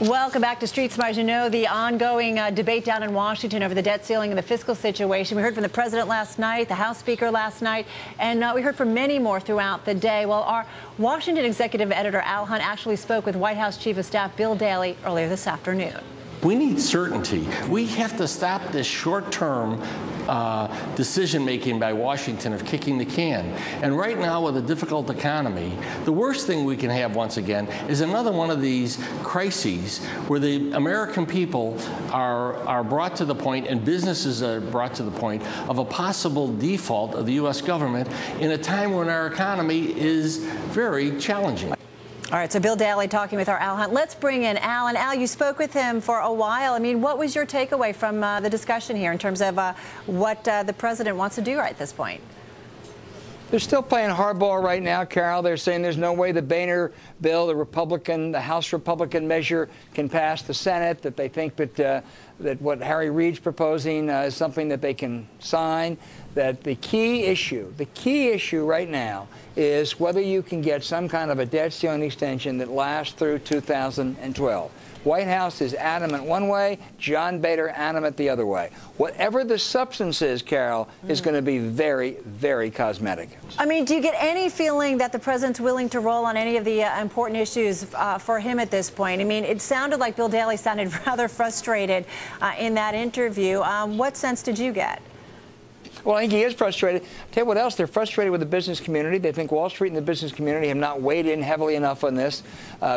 Welcome back to Street Smart. As you know, the ongoing debate down in Washington over the debt ceiling and the fiscal situation. We heard from the president last night, the House Speaker last night, and we heard from many more throughout the day. Well, our Washington executive editor, Al Hunt, actually spoke with White House Chief of Staff Bill Daley earlier this afternoon. We need certainty. We have to stop this short-term decision-making by Washington of kicking the can. And right now, with a difficult economy, the worst thing we can have, once again, is another one of these crises where the American people are brought to the point, and businesses are brought to the point, of a possible default of the U.S. government in a time when our economy is very challenging. All right, so Bill Daley talking with our Al Hunt. Let's bring in Al. And Al, you spoke with him for a while. I mean, what was your takeaway from the discussion here in terms of what the president wants to do right at this point? They're still playing hardball right now, Carol. They're saying there's no way the Boehner bill, the House Republican measure, can pass the Senate, that they think that what Harry Reid's proposing is something that they can sign, that the key issue right now is whether you can get some kind of a debt ceiling extension that lasts through 2012. White House is adamant one way, John Boehner adamant the other way. Whatever the substance is, Carol, is going to be very, very cosmetic. I mean, do you get any feeling that the president's willing to roll on any of the important issues for him at this point? I mean, it sounded like Bill Daley sounded rather frustrated in that interview. What sense did you get? Well, I think he is frustrated. I'll tell you what else, they're frustrated with the business community. They think Wall Street and the business community have not weighed in heavily enough on this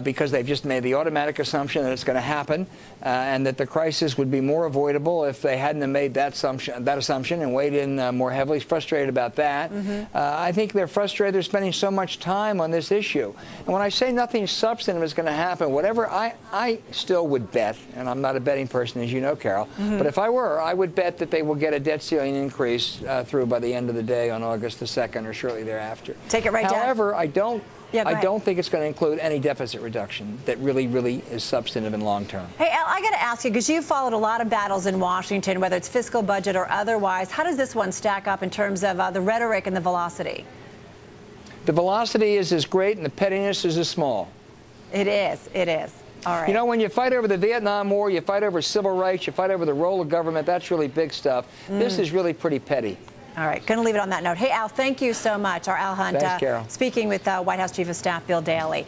because they've just made the automatic assumption that it's going to happen and that the crisis would be more avoidable if they hadn't made that assumption and weighed in more heavily. He's frustrated about that. I think they're frustrated they're spending so much time on this issue. And when I say nothing substantive is going to happen, whatever I still would bet, and I'm not a betting person, as you know, Carol, but if I were, I would bet that they will get a debt ceiling increase through by the end of the day on August the 2nd or shortly thereafter. Take it right down. However, I don't think it's going to include any deficit reduction that really is substantive and long term. Hey, Al, I got to ask you, because you've followed a lot of battles in Washington, whether it's fiscal budget or otherwise. How does this one stack up in terms of the rhetoric and the velocity? The velocity is as great and the pettiness is as small. It is. It is. All right. You know, when you fight over the Vietnam War, you fight over civil rights, you fight over the role of government, that's really big stuff. This is really pretty petty. All right. Going to leave it on that note. Hey, Al, thank you so much. Our Al Hunt Thanks, Carol. Speaking with White House Chief of Staff Bill Daley.